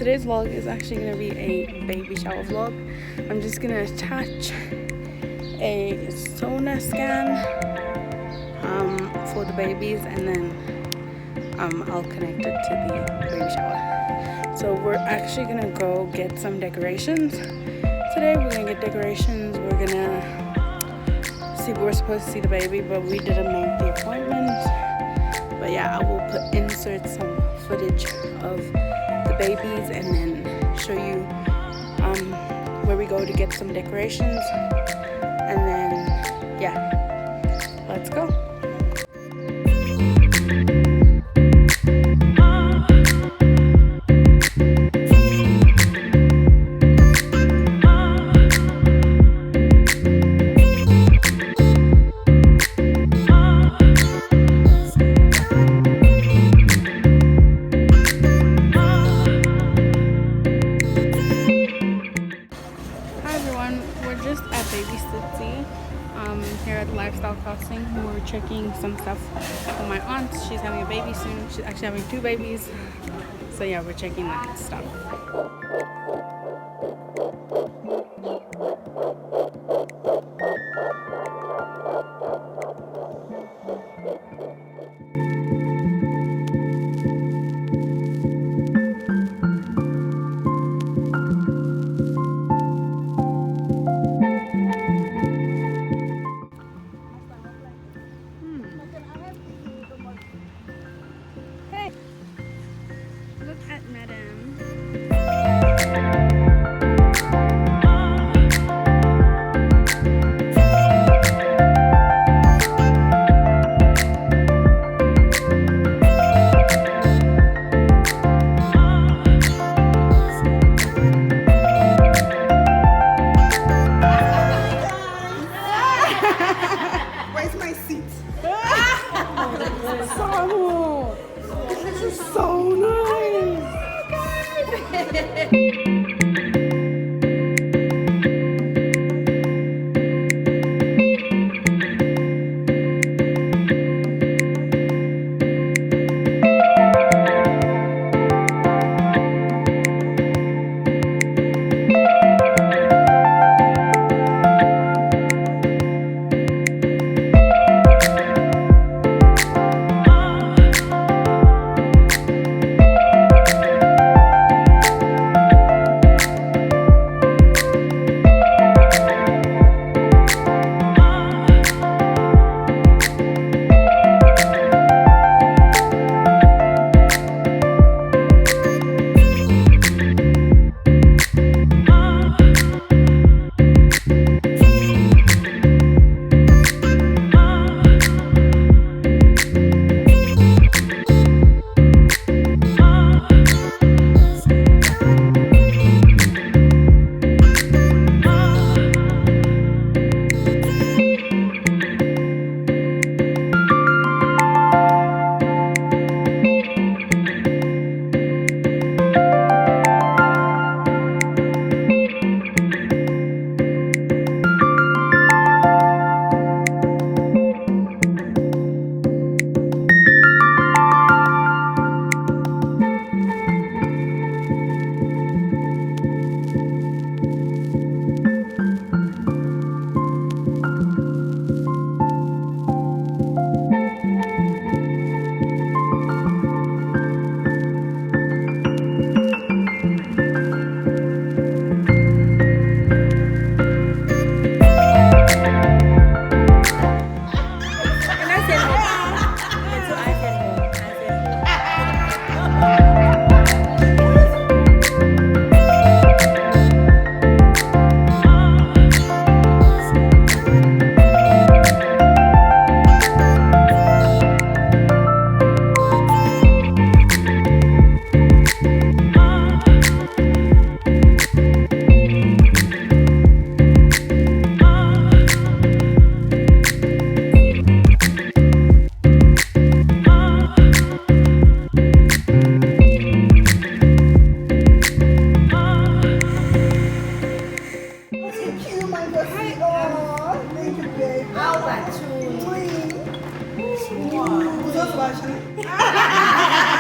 today's vlog is actually going to be a baby shower vlog. I'm just going to attach a sonar scan for the babies, and then I'll connect it to the baby shower. So we're actually going to go get some decorations. Today we're going to get decorations. We're going to see, we're supposed to see the baby, but we didn't make the appointment. But yeah, I will insert some footage of the babies and then show you where we go to get some decorations, and then yeah, let's go. Here at the Lifestyle Crossing, we're checking some stuff for my aunt. She's having a baby soon. She's actually having 2 babies. So yeah, we're checking that stuff. This is so nice. Wow.